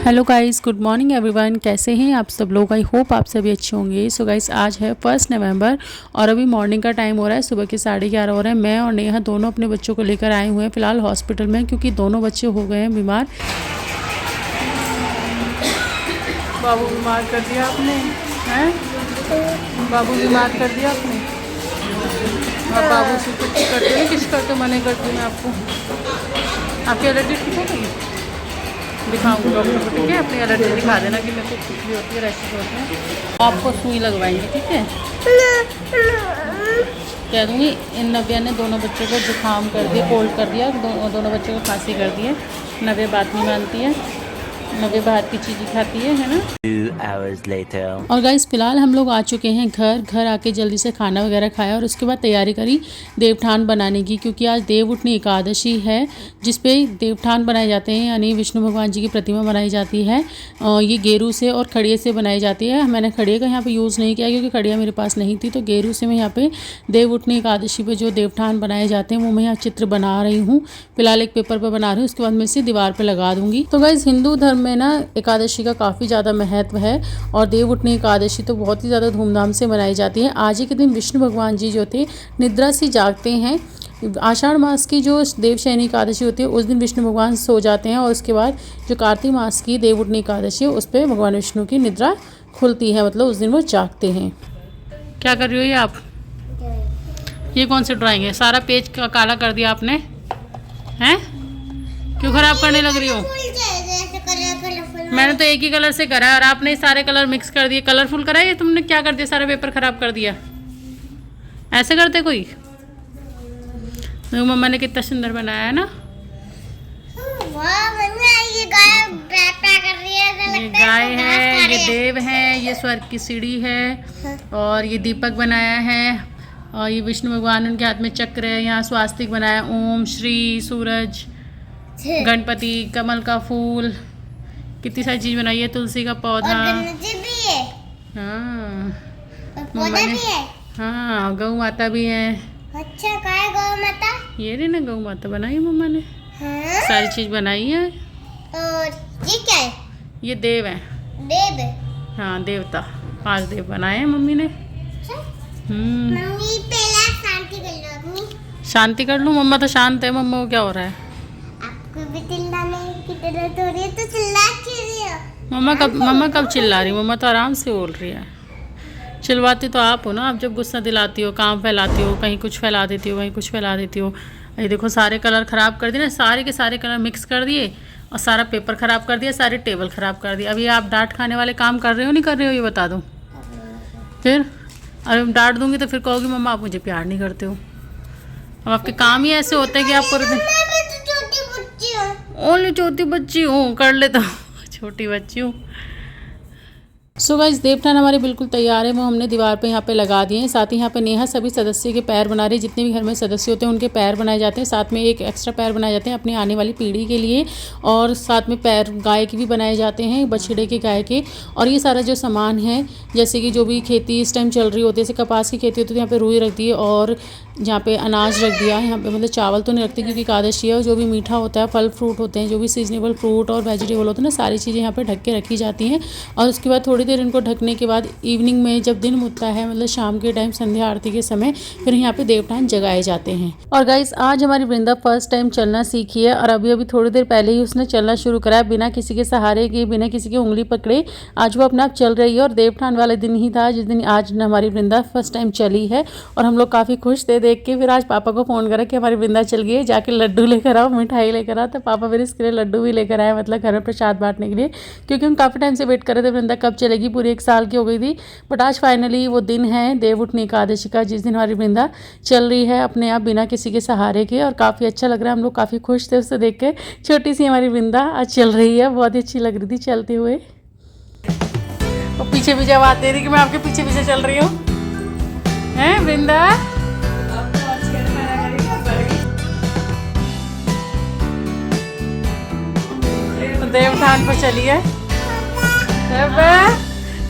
Hello guys, good morning everyone. कैसे हैं आप सब लोग? आई होप आप सभी अच्छे होंगे। सो गाइस, आज है 1 नवंबर और अभी मॉर्निंग का टाइम हो रहा है। सुबह के 11:30 हो रहे हैं। मैं और नेहा दोनों अपने बच्चों को लेकर आए हुए हैं फ़िलहाल हॉस्पिटल में, क्योंकि दोनों बच्चे हो गए हैं बीमार। बाबू बीमार कर दिया आपने हैं? बाबू बीमार कर दिया आपने। और बाबू से कुछ करते हैं, किस करते मना करती मैं आपको। आपकी एलर्जी ठीक हो गई? दिखाऊंगी डॉक्टर को, ठीक है? अपनी एलर्जी दिखा देना कि मेरे को कुछ भी होती है, रैशेस होते हैं। आपको सुई लगवाएंगे, ठीक है? कह दूँगी। इन नव्या ने दोनों बच्चों को जुकाम कर दिया, कोल्ड कर दिया, दोनों बच्चों को खांसी कर दी है। नव्या बात नहीं मानती है, नव्या बाहर की चीज़ें खाती है ना। 2 hours later. और गाइस, फिलहाल हम लोग आ चुके हैं घर आके जल्दी से खाना वगैरह खाया और उसके बाद तैयारी करी देवठान बनाने की, क्योंकि आज देवउठनी एकादशी है जिसपे देवठान बनाए जाते हैं, यानी विष्णु भगवान जी की प्रतिमा बनाई जाती है। ये गेरू से और खड़िये से बनाई जाती है। मैंने खड़िये का यहाँ पे यूज़ नहीं किया क्योंकि खड़िया मेरे पास नहीं थी, तो गेरू से मैं यहाँ पे देवउठनी एकादशी पे जो देवठान बनाए जाते हैं वो मैं यहाँ चित्र बना रही हूँ। फिलहाल एक पेपर पर बना रही हूँ, उसके बाद मैं इसे दीवार पर लगा दूँगी। तो गाइस, हिंदू धर्म में ना एकादशी का काफ़ी ज़्यादा महत्व है और देवउठनी एकादशी तो बहुत ही ज़्यादा धूमधाम से मनाई जाती है। आज ही के दिन विष्णु भगवान जी जो थे निद्रा से जागते हैं। आषाढ़ मास की जो देवशयनी एकादशी होती है उस दिन विष्णु भगवान सो जाते हैं और उसके बाद जो कार्तिक मास की देवउठनी एकादशी है उस पर भगवान विष्णु की निद्रा खुलती है, मतलब उस दिन वो जागते हैं। क्या कर रही हो ये आप? ये कौन सी ड्राइंग है? सारा पेज काला कर दिया आपने हैं? क्यों खराब करने लग रही हो? मैंने तो एक ही कलर से करा है और आपने सारे कलर मिक्स कर दिए, कलरफुल करा है। ये तुमने क्या कर दिया? सारा पेपर खराब कर दिया। ऐसे करते कोई? मम्मा ने कितना सुंदर बनाया है ना। ये गाय है, ये देव है, ये स्वर्ग की सीढ़ी है और ये दीपक बनाया है और ये विष्णु भगवान, उनके हाथ में चक्र है। यहाँ स्वास्तिक बनाया, ओम श्री, सूरज, गणपति, कमल का फूल, कितनी सारी चीज बनाई है। तुलसी का पौधा भी है। हाँ, पौधा भी है। हाँ, गौ माता भी है। अच्छा, क्या है गौ माता? ये रे ना, गौ माता बनाई है मम्मा ने। हाँ? सारी चीज बनाई है। और ये क्या है? ये देव है। देव? हाँ, देवता। 5 देव बनाए हैं मम्मी ने। मम्मी पहला शांति कर लो अपनी। शांति कर लूँ? मम्मा तो शांत है। मम्मा को क्या हो रहा है? आपको भी चिल्लाने की जरूरत हो रही है तो चिल्ला क्यों रही हो? मम्मा कब चिल्ला रही? मम्मा तो आराम से बोल रही है। चिल्लाती तो आप हो ना, आप जब गुस्सा दिलाती हो, काम फैलाती हो, कहीं कुछ फैला देती हो, कहीं कुछ फैला देती हो। ये देखो, सारे कलर ख़राब कर दिए ना, सारे के सारे कलर मिक्स कर दिए और सारा पेपर ख़राब कर दिया, सारे टेबल ख़राब कर दिए। अभी आप डांट खाने वाले काम कर रहे हो नहीं कर रहे हो, ये बता दो। फिर अरे डांट दूंगी तो फिर कहोगी मम्मा आप मुझे प्यार नहीं करते हो। अब आपके काम ही ऐसे होते हैं कि आप पूरे दिन। ओनली छोटी बच्ची हूँ, कर लेता हूँ, छोटी बच्ची हूँ। सो गाइस, देवठान हमारे बिल्कुल तैयार है, वो हमने दीवार पे यहाँ पे लगा दिए हैं। साथ ही यहाँ पे नेहा सभी सदस्य के पैर बना रही है। जितने भी घर में सदस्य होते हैं उनके पैर बनाए जाते हैं, साथ में एक एक्स्ट्रा पैर बनाए जाते हैं अपनी आने वाली पीढ़ी के लिए, और साथ में पैर गाय के भी बनाए जाते हैं, बछड़े के, गाय के। और ये सारा जो सामान है, जैसे कि जो भी खेती इस टाइम चल रही होती है, जैसे कपास की खेती होती है, यहाँ पे रुई रख दी है और यहाँ पे अनाज रख दिया है। यहाँ पे मतलब चावल तो नहीं रखती क्योंकि एकादशी है, और जो भी मीठा होता है, फल फ्रूट होते हैं, जो भी सीजनेबल फ्रूट और वेजिटेबल होते हैं ना, सारी चीज़ें यहाँ पे ढक के रखी जाती हैं। और उसके बाद थोड़ी देर इनको ढकने के बाद इवनिंग में जब दिन उठता है, मतलब शाम के टाइम, संध्या आरती के समय, फिर यहाँ पे देवठान जगाए जाते हैं। और गाइस, आज हमारी वृंदा फर्स्ट टाइम चलना सीखी है और अभी थोड़ी देर पहले ही उसने चलना शुरू करा है, बिना किसी के सहारे के, बिना किसी की उंगली पकड़े। आज वो अपने आप चल रही है और देवठान वाले दिन ही था जिस दिन आज हमारी वृंदा फर्स्ट टाइम चली है और हम लोग काफ़ी खुश थे देख के। फिर आज पापा को फ़ोन करा कि हमारी वृंदा चल गई है, जाके लड्डू लेकर आओ, मिठाई लेकर आओ। तो पापा फिर इसके लिए लड्डू भी लेकर आए, मतलब घर में प्रसाद बांटने के लिए, क्योंकि हम काफ़ी टाइम से वेट कर रहे थे वृंदा कब चलेगी, पूरी 1 साल की हो गई थी। बट आज फाइनली वो दिन है देवउठनी एकादशी का, जिस दिन हमारी वृंदा चल रही है अपने आप बिना किसी के सहारे के, और काफ़ी अच्छा लग रहा है। हम लोग काफ़ी खुश थे उससे देख के। छोटी सी हमारी वृंदा आज चल रही है, बहुत ही अच्छी लग रही थी चलते हुए। और पीछे पीछे आवाज दे रही कि मैं आपके पीछे पीछे चल रही हूँ, हैं वृंदा? देवठान पर चलिए,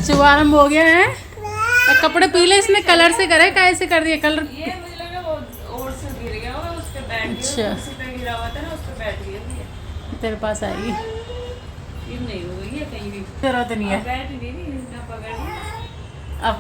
शुभारंभ हो गया है। कपड़े पीले इसने कलर से करे, कैसे कर दिए कलर? ये मुझे लगा वो और से गिर गया होगा, उस पे बैठ गया, उस पे गिरा हुआ था ना, उस पे बैठ गई। तेरे पास आएगी। नहीं हुई है कहीं भी। जरूरत नहीं है। बैठ नहीं रही ना पकड़। अब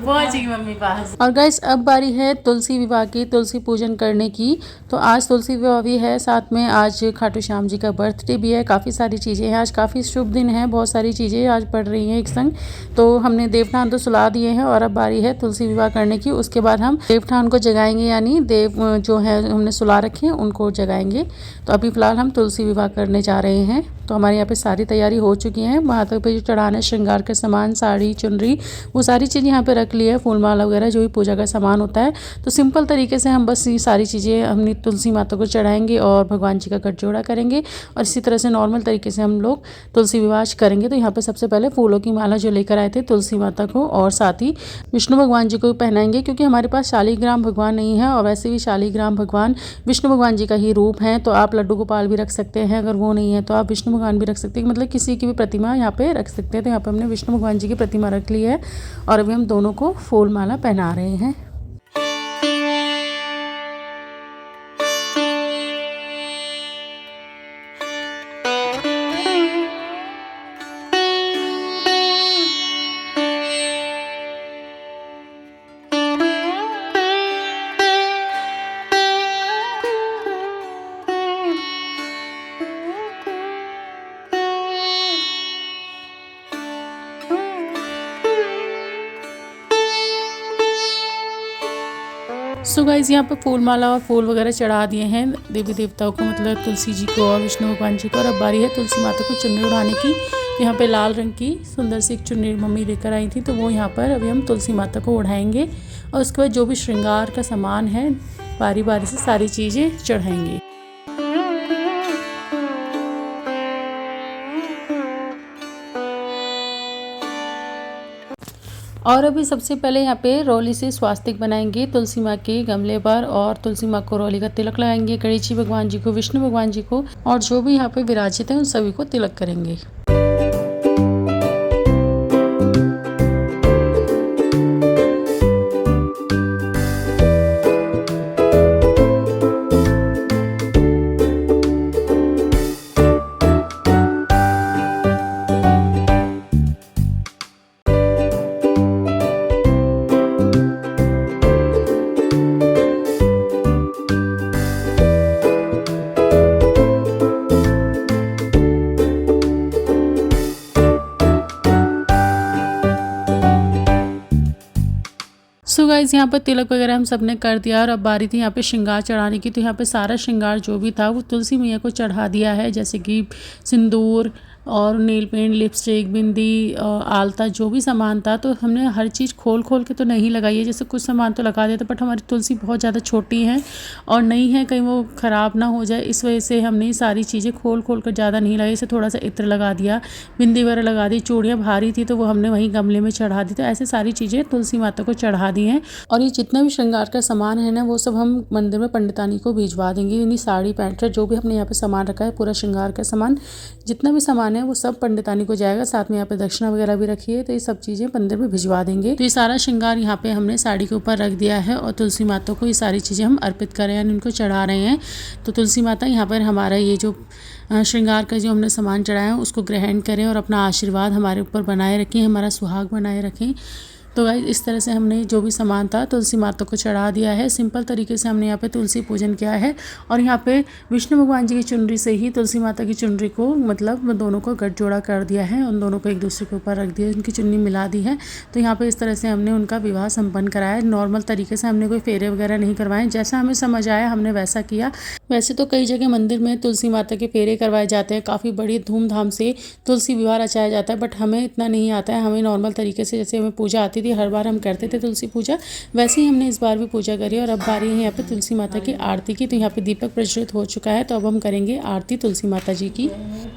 पहुंचेगी मम्मी पास। और गाइस अब बारी है तुलसी विवाह की, तुलसी पूजन करने की। तो आज तुलसी विवाह भी है, साथ में आज खाटू श्याम जी का बर्थडे भी है। काफ़ी सारी चीज़ें हैं, आज काफ़ी शुभ दिन है, बहुत सारी चीज़ें आज पड़ रही हैं एक संग। तो हमने देवठान तो सुला दिए हैं और अब बारी है तुलसी विवाह करने की। उसके बाद हम देवठान को जगाएंगे, यानी देव जो है हमने सुला रखे हैं उनको जगाएंगे। तो अभी फ़िलहाल हम तुलसी विवाह करने जा रहे हैं। तो हमारे यहाँ पे सारी तैयारी हो चुकी है। माता पे जो चढ़ाना श्रृंगार का सामान, साड़ी, चुनरी, वो सारी चीज़ यहाँ पे रख ली है, फूल माला वगैरह जो भी पूजा का सामान होता है। तो सिंपल तरीके से हम बस ये सारी चीज़ें हमने तुलसी माता को चढ़ाएंगे और भगवान जी का गठजोड़ा करेंगे। और इसी तरह से नॉर्मल तरीके से हम लोग तुलसी विवाह करेंगे। तो यहाँ पे सबसे पहले फूलों की माला जो लेकर आए थे तुलसी माता को, और साथ ही विष्णु भगवान जी को भी पहनाएंगे, क्योंकि हमारे पास शालिग्राम भगवान नहीं है। और वैसे भी शालिग्राम भगवान विष्णु भगवान जी का ही रूप है। तो आप लड्डू गोपाल भी रख सकते हैं, अगर वो नहीं है तो आप विष्णु भगवान भी रख सकते हैं, मतलब किसी की भी प्रतिमा यहाँ पे रख सकते हैं। तो यहाँ पे हमने विष्णु भगवान जी की प्रतिमा रख ली है और अभी हम दोनों को फूल माला पहना रहे हैं। सो गाइस यहाँ पे फूल माला और फूल वगैरह चढ़ा दिए हैं देवी देवताओं को, मतलब तुलसी जी को और विष्णु भगवान जी को। और अब बारी है तुलसी माता को चुनरी उड़ाने की। तो यहाँ पे लाल रंग की सुंदर सी एक चुनरी मम्मी लेकर आई थी, तो वो यहाँ पर अभी हम तुलसी माता को उड़ाएंगे। और उसके बाद जो भी श्रृंगार का सामान है बारी बारी से सारी चीज़ें चढ़ाएंगे। और अभी सबसे पहले यहाँ पे रोली से स्वास्तिक बनाएंगे तुलसी माँ के गमले पर, और तुलसी माँ को रोली का तिलक लगाएंगे। गणेश जी भगवान जी को, विष्णु भगवान जी को, और जो भी यहाँ पे विराजित हैं उन सभी को तिलक करेंगे। सो गाइस यहाँ पर तिलक वगैरह हम सब ने कर दिया और अब बारी थी यहाँ पे श्रृंगार चढ़ाने की। तो यहाँ पे सारा श्रृंगार जो भी था वो तुलसी मैया को चढ़ा दिया है, जैसे कि सिंदूर और नील पेंट, लिपस्टिक, बिंदी, आलता, जो भी सामान था। तो हमने हर चीज़ खोल खोल के तो नहीं लगाई है, जैसे कुछ सामान तो लगा दिया था, बट हमारी तुलसी बहुत ज़्यादा छोटी है और नई है, कहीं वो ख़राब ना हो जाए, इस वजह से हमने सारी चीज़ें खोल खोल कर ज़्यादा नहीं लगाई। इसे थोड़ा सा इत्र लगा दिया, बिंदी वगैरह लगा दी, चूड़ियाँ भारी थी तो वो हमने वहीं गमले में चढ़ा दी। तो ऐसे सारी चीज़ें तुलसी माता को चढ़ा दी हैं। और ये जितना भी श्रृंगार का सामान है ना, वो सब हम मंदिर में पंडितानी को भिजवा देंगे, यानी साड़ी, पैंट, जो भी हमने यहाँ पे सामान रखा है, पूरा श्रृंगार का सामान जितना भी सामान है वो सब पंडितानी को जाएगा। साथ में यहाँ पे दक्षिणा वगैरह भी रखी है, तो ये सब चीज़ें मंदिर में भिजवा देंगे। तो ये सारा श्रृंगार यहाँ पे हमने साड़ी के ऊपर रख दिया है और तुलसी माता को ये सारी चीज़ें हम अर्पित कर रहे हैं, उनको चढ़ा रहे हैं। तो तुलसी माता यहाँ पर हमारा ये जो श्रृंगार का जो हमने सामान चढ़ाया है उसको ग्रहण करें और अपना आशीर्वाद हमारे ऊपर बनाए रखें, हमारा सुहाग बनाए रखें। तो गाइस इस तरह से हमने जो भी सामान था तुलसी माता को चढ़ा दिया है। सिंपल तरीके से हमने यहाँ पे तुलसी पूजन किया है। और यहाँ पे विष्णु भगवान जी की चुनरी से ही तुलसी माता की चुनरी को, मतलब दोनों को गठजोड़ा कर दिया है, उन दोनों को एक दूसरे के ऊपर रख दिया, उनकी चुन्नी मिला दी है। तो यहाँ पे इस तरह से हमने उनका विवाह संपन्न कराया। नॉर्मल तरीके से हमने कोई फेरे वगैरह नहीं करवाए, जैसा हमें समझ आया हमने वैसा किया। वैसे तो कई जगह मंदिर में तुलसी माता के फेरे करवाए जाते हैं, काफ़ी बड़ी धूमधाम से तुलसी विवाह रचाया जाता है, बट हमें इतना नहीं आता है। हमें नॉर्मल तरीके से, जैसे हमें पूजा आती थी, हर बार हम करते थे तुलसी पूजा, वैसे ही हमने इस बार भी पूजा करी। और अब बारी है यहाँ पे तुलसी माता की आरती की। तो यहाँ पे दीपक प्रज्वलित हो चुका है, तो अब हम करेंगे आरती तुलसी माता जी की।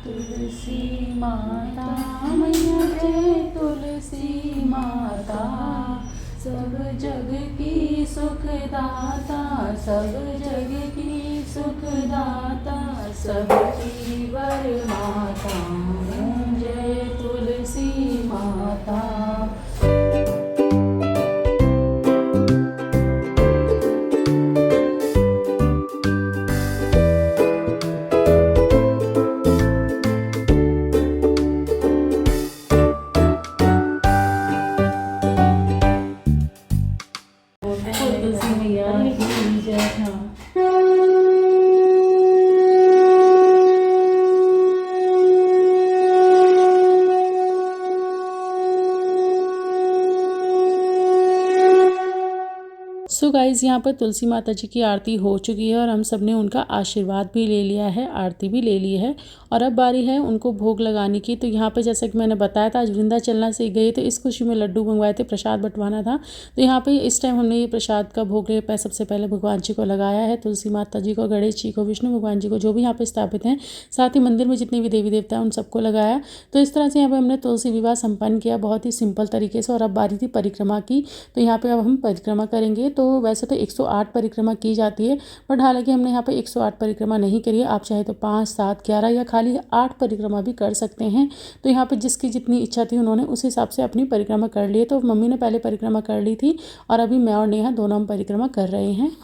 तुलसी माता मैया जय तुलसी माता, सब जग की सुखदाता, सब जग की सुखदाता, सबकी वर माता, जय तुलसी माता। मैया की जय। हाँ सो गाइज़ यहाँ पर तुलसी माता जी की आरती हो चुकी है और हम सब ने उनका आशीर्वाद भी ले लिया है, आरती भी ले ली है और अब बारी है उनको भोग लगाने की। तो यहाँ पे जैसा कि मैंने बताया था आज वृंदाचलना से गए तो इस खुशी में लड्डू मंगवाए थे, प्रसाद बंटवाना था। तो यहाँ पे इस टाइम हमने ये प्रसाद का भोग सबसे पहले भगवान जी को लगाया है, तुलसी माता जी को, गणेश जी को, विष्णु भगवान जी को, जो भी यहाँ पर स्थापित हैं, साथ ही मंदिर में जितने भी देवी देवता हैं उन सबको लगाया। तो इस तरह से यहाँ पर हमने तुलसी विवाह संपन्न किया बहुत ही सिंपल तरीके से। और अब बारी थी परिक्रमा की, तो यहाँ पर अब हम परिक्रमा करेंगे। तो वैसे तो 108 परिक्रमा की जाती है, बट हालांकि हमने यहाँ पे 108 परिक्रमा नहीं करी है। आप चाहे तो 5, 7, 11 या खाली 8 परिक्रमा भी कर सकते हैं। तो यहाँ पे जिसकी जितनी इच्छा थी उन्होंने उस हिसाब से अपनी परिक्रमा कर ली है। तो मम्मी ने पहले परिक्रमा कर ली थी और अभी मैं और नेहा दोनों हम परिक्रमा कर रहे हैं।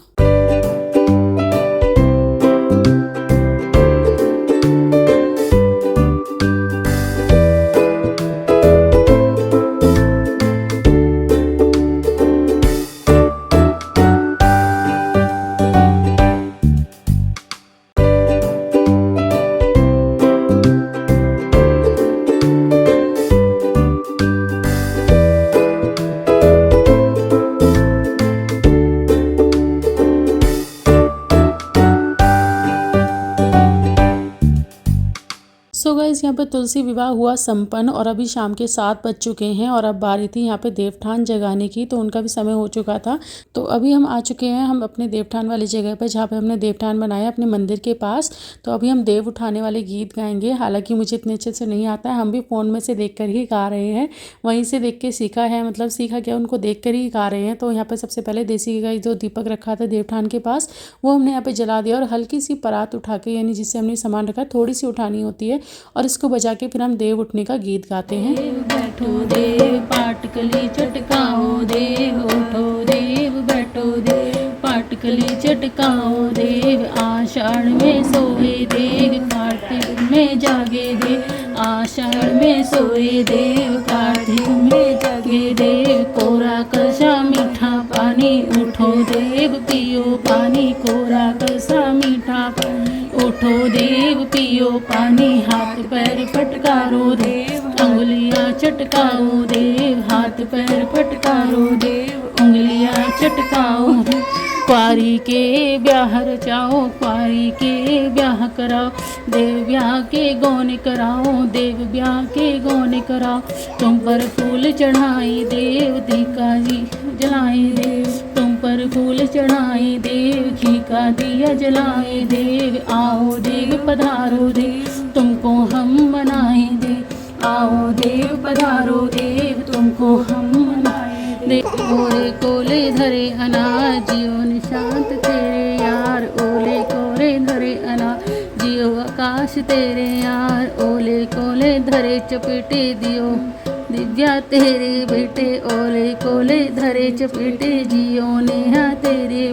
सो गाइस यहाँ पे तुलसी विवाह हुआ संपन्न और अभी शाम के 7 बज चुके हैं और अब बारी थी यहाँ पे देवठान जगाने की। तो उनका भी समय हो चुका था। तो अभी हम आ चुके हैं हम अपने देवठान वाली जगह पर जहाँ पे हमने देवठान बनाया अपने मंदिर के पास। तो अभी हम देव उठाने वाले गीत गाएंगे। हालांकि मुझे इतने अच्छे से नहीं आता है, हम भी फ़ोन में से देख कर ही गा रहे हैं, वहीं से देख के सीखा है, मतलब सीखा क्या, उनको देख कर ही गा रहे हैं। तो यहाँ पर सबसे पहले देसी गाय जो दीपक रखा था देवठान के पास वो हमने यहाँ पर जला दिया और हल्की सी परात उठा के, यानी जिससे हमने सामान रखा थोड़ी सी उठानी होती है, और इसको बजा के फिर हम देव उठने का गीत गाते हैं। बैठो देव पाटकली चटकाओ देव, उठो देव बैठो देव पाटकली चटकाओ देव, आषाढ़ में सोए देव कार्तिक में जागे देव, आषाढ़ में सोए देव कार्तिक में जागे देव, कोरा कसा मीठा पानी उठो देव पियो पानी, कोरा कसा मीठा पानी उठो देव पियो पानी, हाथ पैर पटकारो देव उंगलियां चटकाओ देव, हाथ पैर पटकारो देव उंगलियां चटकाओ, क्वारी के ब्याह रचाओ, क्वारी के ब्याह कराओ, देव ब्याह के गौन कराओ, देव ब्याह के गौन कराओ, तुम पर फूल चढ़ाई देव दीका जी जलाए देव, तुम पर फूल चढ़ाए देव घी का दिया जलाए देव, आओ देव पधारो देव तुमको हम मनाए देव, आओ देव पधारो देव तुमको हम मनाए देव, ओले कोले धरे अनाज जियो निशांत तेरे यार, ओले कोले धरे अनाज जियो आकाश तेरे यार, ओले कोले धरे चपेटे दियो दिव्या तेरे बेटे, ओले कोले धरे चपेटे जियो नेहा तेरे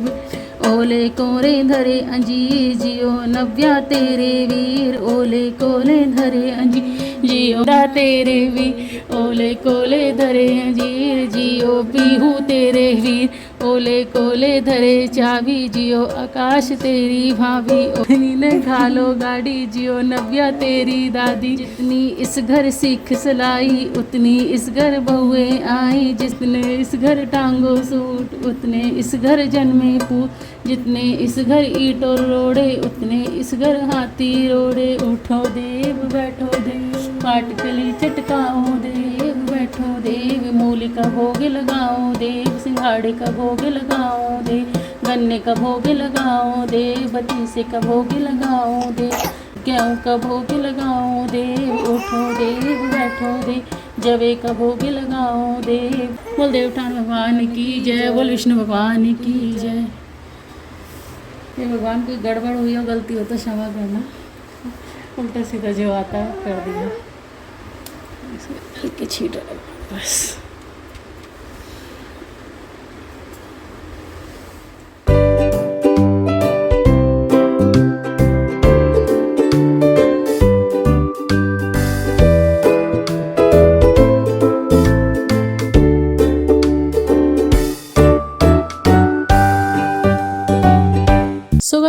ओले कोले धरे अंजीर जियो नव्या तेरे वीर, ओले कोले धरे अंजीर जियो तेरे वीर, ओले कोले धरे अंजीर जियो पीहू तेरे वीर, ओले कोले धरे चाबी जियो आकाश तेरी भाभी, ओले घालो गाड़ी जियो नव्या तेरी दादी, जितनी इस घर सीख सलाई उतनी इस घर बहुएं आई, जितने इस घर टांगो सूट उतने इस घर जन्मे पूत, जितने इस घर ईंटों रोड़े उतने इस घर हाथी रोड़े, उठो देव बैठो देव पाटकली चटकाओ देव बैठो देव, मूली का भोग लगाओ देव, सिंघाड़े का भोग लगाओ देव, गन्ने का भोग लगाओ देव, बतीसे का भोग लगाओ देव, गेहूँ का भोग लगाओ देव, उठो देव बैठो देव, जवे का भोग लगाओ देव। बोल देवठान भगवान की जय, बोल विष्णु भगवान की जय। ये भगवान कोई गड़बड़ हुई हो गलती हो तो क्षमा करना, उल्टा सीधा जो आता है कर दिया, हल्के छींट बस।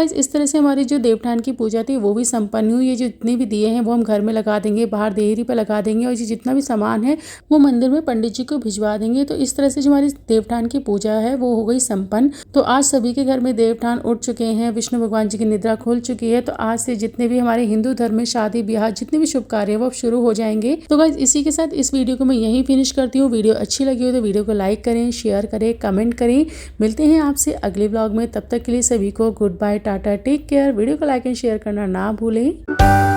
गाइस इस तरह से हमारी जो देवठान की पूजा थी वो भी संपन्न हुई। ये जो जितने भी दिए हैं वो हम घर में लगा देंगे, बाहर देहरी पे लगा देंगे और ये जितना भी सामान है वो मंदिर में पंडित जी को भिजवा देंगे। तो इस तरह से जो हमारी देवठान की पूजा है वो हो गई संपन्न। तो आज सभी के घर में देवठान उठ चुके हैं, विष्णु भगवान जी की निद्रा खुल चुकी है। तो आज से जितने भी हमारे हिंदू धर्म में शादी ब्याह जितने भी शुभ कार्य है वो अब शुरू हो जाएंगे। तो गाइस इसी के साथ इस वीडियो को मैं यहीं फिनिश करती हूँ। वीडियो अच्छी लगी हो तो वीडियो को लाइक करें, शेयर करें, कमेंट करें। मिलते हैं आपसे अगले ब्लॉग में, तब तक के लिए सभी को goodbye, tata, take care. Video को लाइक एंड शेयर करना ना भूलें।